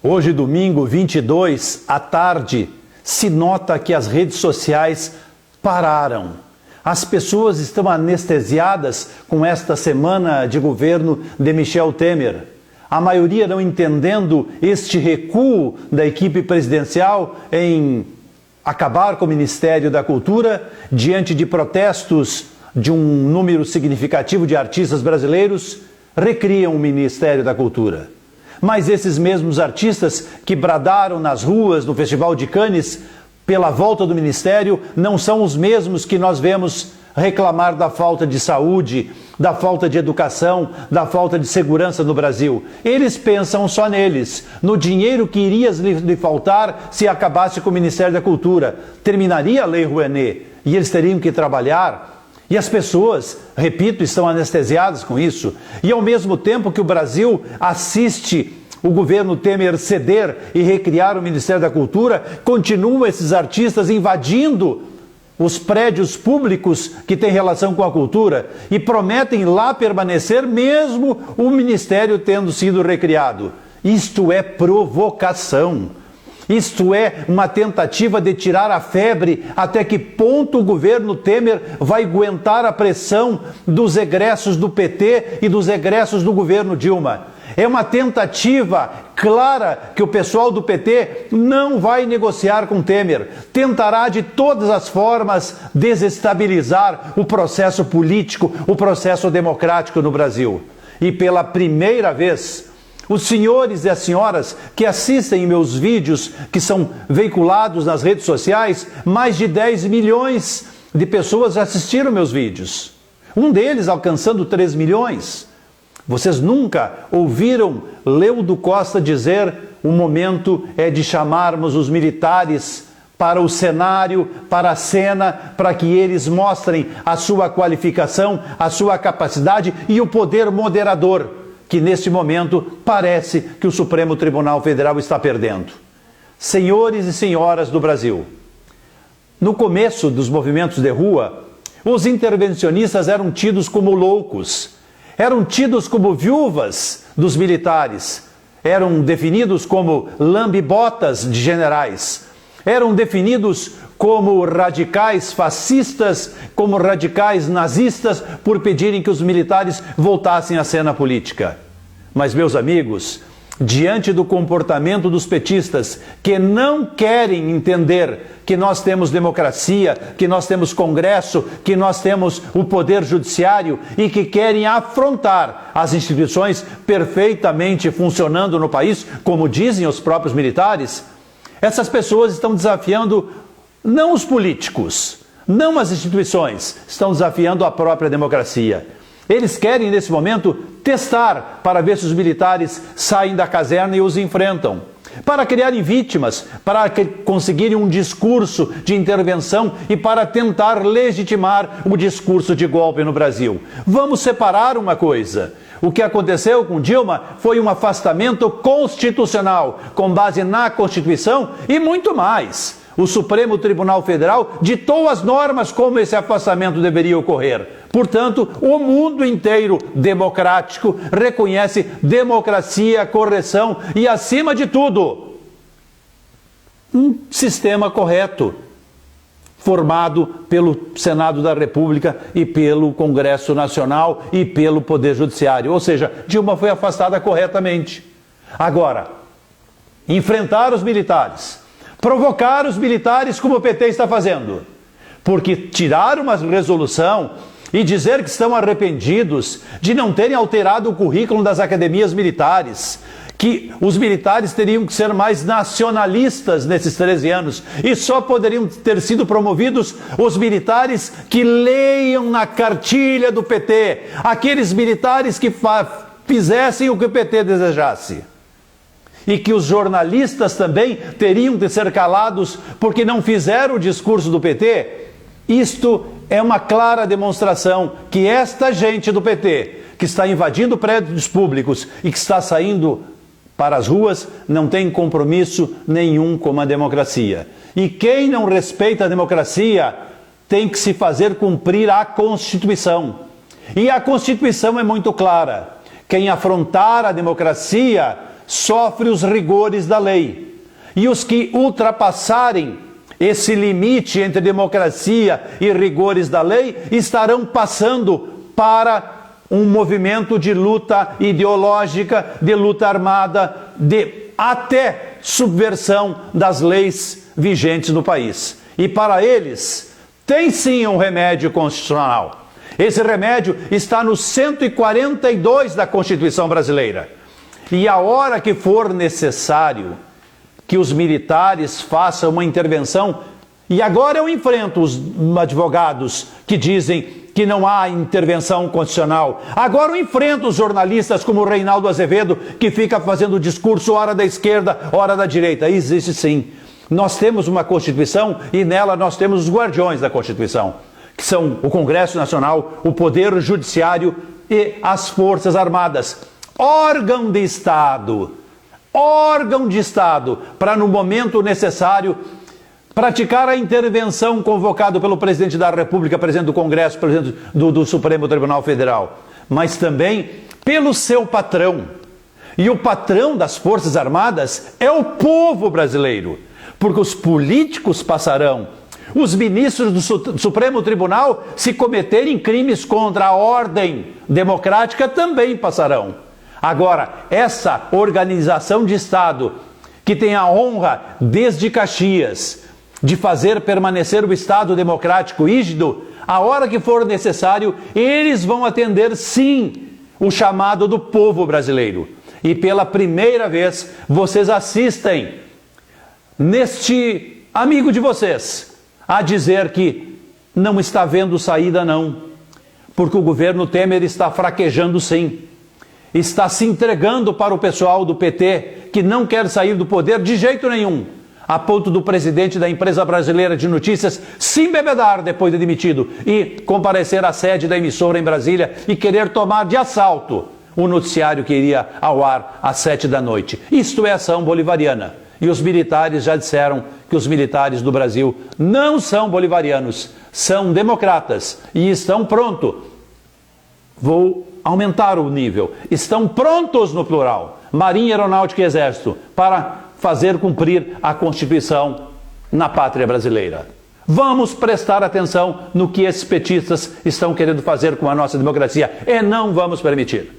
Hoje, domingo 22, à tarde, se nota que as redes sociais pararam. As pessoas estão anestesiadas com esta semana de governo de Michel Temer. A maioria não entendendo este recuo da equipe presidencial em acabar com o Ministério da Cultura diante de protestos de um número significativo de artistas brasileiros, recriam o Ministério da Cultura. Mas esses mesmos artistas que bradaram nas ruas no Festival de Cannes pela volta do Ministério não são os mesmos que nós vemos reclamar da falta de saúde, da falta de educação, da falta de segurança no Brasil. Eles pensam só neles, no dinheiro que iria lhe faltar se acabasse com o Ministério da Cultura. Terminaria a Lei Rouanet e eles teriam que trabalhar. E as pessoas, repito, estão anestesiadas com isso. E ao mesmo tempo que o Brasil assiste o governo Temer ceder e recriar o Ministério da Cultura, continuam esses artistas invadindo os prédios públicos que têm relação com a cultura e prometem lá permanecer mesmo o Ministério tendo sido recriado. Isto é provocação. Isto é uma tentativa de tirar a febre até que ponto o governo Temer vai aguentar a pressão dos egressos do PT e dos egressos do governo Dilma. É uma tentativa clara que o pessoal do PT não vai negociar com Temer. Tentará de todas as formas desestabilizar o processo político, o processo democrático no Brasil. E pela primeira vez, os senhores e as senhoras que assistem meus vídeos, que são veiculados nas redes sociais, mais de 10 milhões de pessoas assistiram meus vídeos. Um deles alcançando 3 milhões. Vocês nunca ouviram Leudo Costa dizer: o momento é de chamarmos os militares para o cenário, para a cena, para que eles mostrem a sua qualificação, a sua capacidade e o poder moderador, que neste momento parece que o Supremo Tribunal Federal está perdendo. Senhores e senhoras do Brasil, no começo dos movimentos de rua, os intervencionistas eram tidos como loucos, eram tidos como viúvas dos militares, eram definidos como lambe-botas de generais, eram definidos como radicais fascistas, como radicais nazistas, por pedirem que os militares voltassem à cena política. Mas, meus amigos, diante do comportamento dos petistas, que não querem entender que nós temos democracia, que nós temos Congresso, que nós temos o Poder Judiciário e que querem afrontar as instituições perfeitamente funcionando no país, como dizem os próprios militares, essas pessoas estão desafiando não os políticos, não as instituições, estão desafiando a própria democracia. Eles querem, nesse momento, testar para ver se os militares saem da caserna e os enfrentam, para criarem vítimas, para conseguirem um discurso de intervenção e para tentar legitimar o discurso de golpe no Brasil. Vamos separar uma coisa. O que aconteceu com Dilma foi um afastamento constitucional, com base na Constituição e muito mais. O Supremo Tribunal Federal ditou as normas como esse afastamento deveria ocorrer. Portanto, o mundo inteiro democrático reconhece democracia, correção e, acima de tudo, um sistema correto, formado pelo Senado da República e pelo Congresso Nacional e pelo Poder Judiciário. Ou seja, Dilma foi afastada corretamente. Agora, enfrentar os militares, provocar os militares como o PT está fazendo, porque tirar uma resolução e dizer que estão arrependidos de não terem alterado o currículo das academias militares, que os militares teriam que ser mais nacionalistas nesses 13 anos e só poderiam ter sido promovidos os militares que leiam na cartilha do PT, aqueles militares que fizessem o que o PT desejasse. E que os jornalistas também teriam de ser calados porque não fizeram o discurso do PT. Isto é uma clara demonstração que esta gente do PT, que está invadindo prédios públicos e que está saindo para as ruas, não tem compromisso nenhum com a democracia. E quem não respeita a democracia tem que se fazer cumprir a Constituição. E a Constituição é muito clara. Quem afrontar a democracia sofre os rigores da lei. E os que ultrapassarem esse limite entre democracia e rigores da lei estarão passando para um movimento de luta ideológica, de luta armada, de até subversão das leis vigentes no país. E para eles, tem sim um remédio constitucional. Esse remédio está no 142 da Constituição brasileira. E a hora que for necessário que os militares façam uma intervenção, e agora eu enfrento os advogados que dizem que não há intervenção constitucional. Agora eu enfrento os jornalistas como o Reinaldo Azevedo, que fica fazendo discurso hora da esquerda, hora da direita. Existe sim. Nós temos uma Constituição e nela nós temos os guardiões da Constituição, que são o Congresso Nacional, o Poder Judiciário e as Forças Armadas. Órgão de Estado, para no momento necessário praticar a intervenção convocada pelo presidente da República, presidente do Congresso, presidente do Supremo Tribunal Federal, mas também pelo seu patrão. E o patrão das Forças Armadas é o povo brasileiro, porque os políticos passarão. Os ministros do Supremo Tribunal, se cometerem crimes contra a ordem democrática, também passarão. Agora, essa organização de Estado, que tem a honra, desde Caxias, de fazer permanecer o Estado democrático rígido, a hora que for necessário, eles vão atender sim o chamado do povo brasileiro. E pela primeira vez, vocês assistem neste amigo de vocês a dizer que não está vendo saída não, porque o governo Temer está fraquejando sim. Está se entregando para o pessoal do PT, que não quer sair do poder de jeito nenhum, a ponto do presidente da empresa brasileira de notícias se embebedar depois de demitido e comparecer à sede da emissora em Brasília e querer tomar de assalto o noticiário que iria ao ar às 7 da noite. Isto é ação bolivariana. E os militares já disseram que os militares do Brasil não são bolivarianos, são democratas e estão prontos. Vou aumentar o nível. Estão prontos no plural, Marinha, Aeronáutica e Exército, para fazer cumprir a Constituição na pátria brasileira. Vamos prestar atenção no que esses petistas estão querendo fazer com a nossa democracia e não vamos permitir.